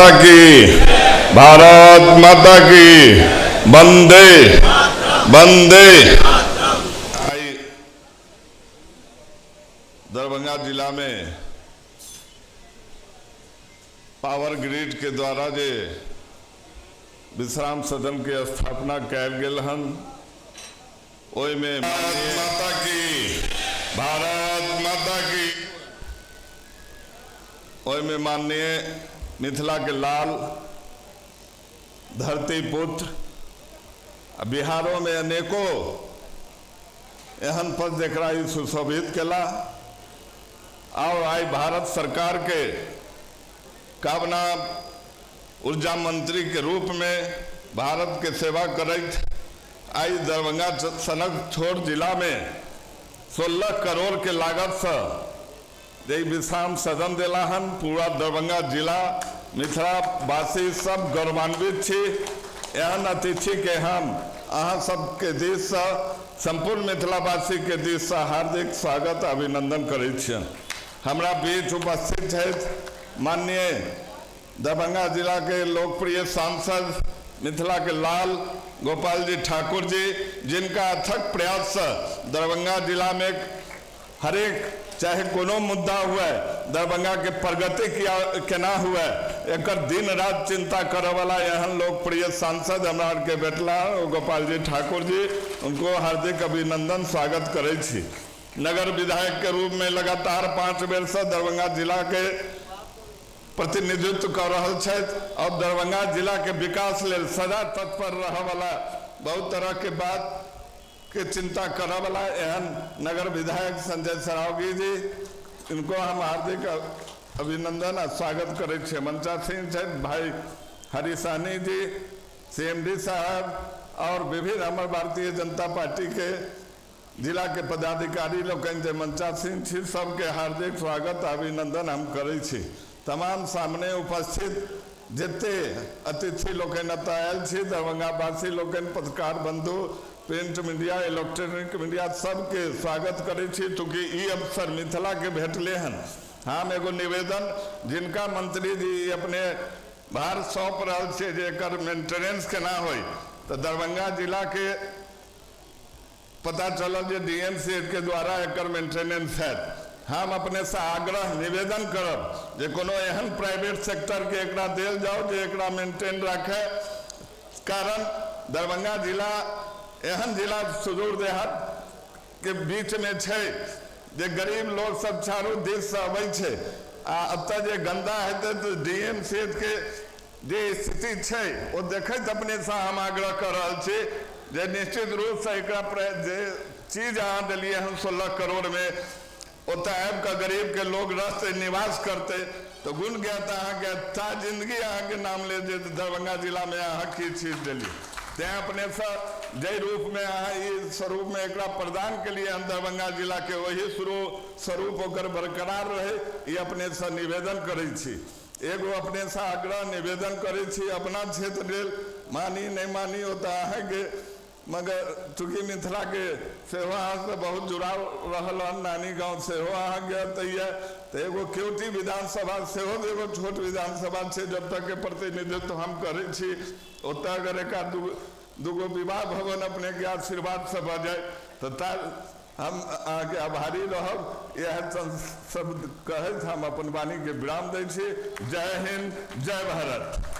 माता की, भारत माता की, वंदे वंदे। दरभंगा जिला में पावर ग्रिड के द्वारा जे विश्राम सदन के स्थापना कैल गेल हन, ओई में माता की, भारत माता की, ओई में माननीय मिथिला के लाल, धरती पुत्र, बिहारों में अनेकों एहन पद जरा सुशोभित केला और आई भारत सरकार के कामना ऊर्जा मंत्री के रूप में भारत के सेवा करत आई दरभंगा सनक छोट जिला में 16 करोड़ के लागत से जे विश्राम सदन दिला हन। पूरा दरभंगा जिला मिथिला वासी सब गौरवान्वित छी। एहन अतिथि के हम अहाँ सबके दिश से संपूर्ण मिथिलावासी के दिश से हार्दिक स्वागत अभिनंदन करैत छियनि। हमरा बीच उपस्थित है माननीय दरभंगा जिला के लोकप्रिय सांसद मिथिला के लाल गोपाल जी ठाकुर जी, जिनका अथक प्रयास से दरभंगा जिला में हरेक चाहे कोनो मुद्दा हुए दरभंगा के प्रगति केना हुए एक दिन रात चिंता करे वाला एहन लोकप्रिय सांसद हमरा के बेटला गोपाल जी ठाकुर जी, उनको हार्दिक अभिनंदन स्वागत करे छी। नगर विधायक के रूप में लगातार 5 बेर से दरभंगा जिला के प्रतिनिधित्व कर रहल छथि और दरभंगा जिला के विकास लेल सदा तत्पर रहे वाला, बहुत तरह के बात के चिंता करे वाला एहन नगर विधायक संजय सरावगी जी, इनको हम हार्दिक अभिनंदन और स्वागत करे छे। मंचा सिंह छथि, भाई हरिसानी जी, CMD साहब और विभिन्न हमारे भारतीय जनता पार्टी के जिला के पदाधिकारी लोग जे मंचा सिंह छी, सबके हार्दिक स्वागत अभिनंदन हम करे छी। तमाम सामने उपस्थित जते अतिथि लोग आयल छी, दरभंगा वासी लोग, पत्रकार बंधु, प्रिंट मीडिया, इलेक्ट्रॉनिक मीडिया, सबके स्वागत करे छी। चूँकि ई अवसर मिथिला के भेटले हन, हम एगो निवेदन जिनका मंत्री जी अपने भार सौंप रहा छे जे एकर मेंटेनेंस केना होई, तो दरभंगा जिला के पता चलल जे DMC के द्वारा एकर मेंटेनेंस है। हम अपने से आग्रह निवेदन करब जे कोनो एहन प्राइवेट सेक्टर के एकरा देल जाओ जे एकरा मेंटेन रखे। कारण दरभंगा जिला एहन जिला सुदूर देहात के बीच में छे जे गरीब लोग सब चारू दिस से अबै छे आ अत जे गंदा हेते तो DMC के जे स्थिति छे वो देखत अपने से हम आग्रह कर रहल छी जे निश्चित रूप से एकरा जे चीज अहाँ दिलिए हम 16 करोड़ में ओत आबि के गरीब के लोग रह से निवास करते तो गुण ज्ञात अहाँ के अच्छा जिंदगी अहाँ के नाम ले जे दरभंगा जिला में अहाँ की चीज दिली ते अपने से जय रूप में अहाँ ई स्वरूप में एकरा प्रदान के लिए हम दरभंगा जिला के वही स्वरूप होकर बरकरार रहे ये अपने से निवेदन करे छी। एगो अपने से आग्रह निवेदन करे छी, अपना क्षेत्र लेल मानी नहीं मानी होता है के, मगर चूँकि मिथिला के सेहो अहाँ से बहुत जुड़ाव रहल हन, नानी गाँव सेहो अहाँ गए तो एगो केवटी विधानसभा सेहो एगो छोट विधानसभा है, जब तक के प्रतिनिधित्व हम करे छी ओत अगर एक दूगो विवाह भवन अपने के आशीर्वाद से भ जाए तो हम आगे आभारी रहब। यह सब कहत हम अपन वाणी के विराम दै छी। जय हिंद, जय भारत।